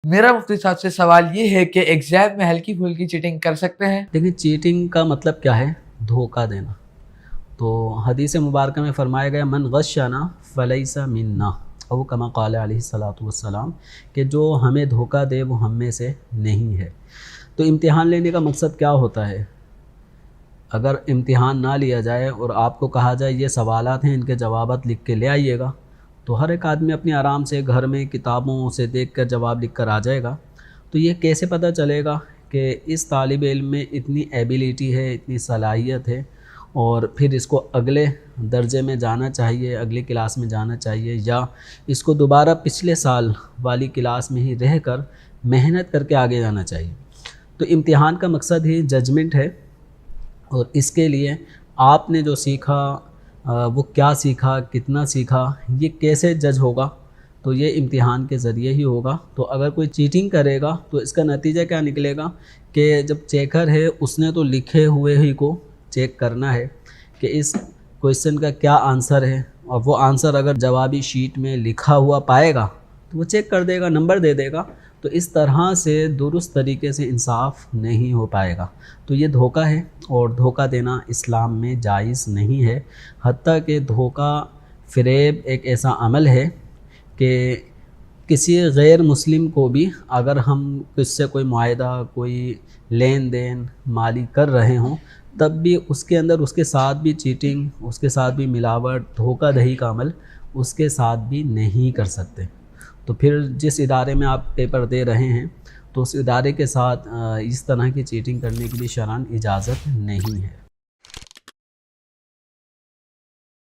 मेरा मुफ्ती साहब से सवाल ये है कि एग्जाम में हल्की फुल्की चीटिंग कर सकते हैं? देखिए, चीटिंग का मतलब क्या है? धोखा देना। तो हदीस मुबारक में फ़रमाया गया, मन गश्शना फलैसा मिन्ना, औ कमा क़ाल अलैहिस्सलातु वस्सलाम, कि जो हमें धोखा दे वो हम में से नहीं है। तो इम्तिहान लेने का मकसद क्या होता है? अगर इम्तिहान ना लिया जाए और आपको कहा जाए ये सवालात हैं, इनके जवाबात लिख के ले आइएगा, तो हर एक आदमी अपनी आराम से घर में किताबों से देखकर जवाब लिख कर आ जाएगा। तो ये कैसे पता चलेगा कि इस तालिब इल्म में इतनी एबिलिटी है, इतनी सलाहियत है, और फिर इसको अगले दर्जे में जाना चाहिए, अगली क्लास में जाना चाहिए, या इसको दोबारा पिछले साल वाली क्लास में ही रह कर मेहनत करके आगे जाना चाहिए। तो इम्तिहान का मकसद ही जजमेंट है, और इसके लिए आपने जो सीखा वो क्या सीखा, कितना सीखा, ये कैसे जज होगा? तो ये इम्तिहान के ज़रिए ही होगा। तो अगर कोई चीटिंग करेगा तो इसका नतीजा क्या निकलेगा कि जब चेकर है उसने तो लिखे हुए ही को चेक करना है कि इस क्वेश्चन का क्या आंसर है, और वो आंसर अगर जवाबी शीट में लिखा हुआ पाएगा तो वो चेक कर देगा, नंबर दे देगा। तो इस तरह से दुरुस्त तरीके से इंसाफ नहीं हो पाएगा। तो ये धोखा है, और धोखा देना इस्लाम में जायज़ नहीं है। हत्ता कि धोखा फ़रेब एक ऐसा अमल है कि किसी गैर मुस्लिम को भी अगर हम किससे कोई मुआहदा, कोई लेन देन माली कर रहे हों, तब भी उसके अंदर उसके साथ भी चीटिंग, उसके साथ भी मिलावट, धोखा दही का अमल उसके साथ भी नहीं कर सकते। तो फिर जिस इदारे में आप पेपर दे रहे हैं तो उस इदारे के साथ इस तरह की चीटिंग करने के लिए शरअन इजाज़त नहीं है।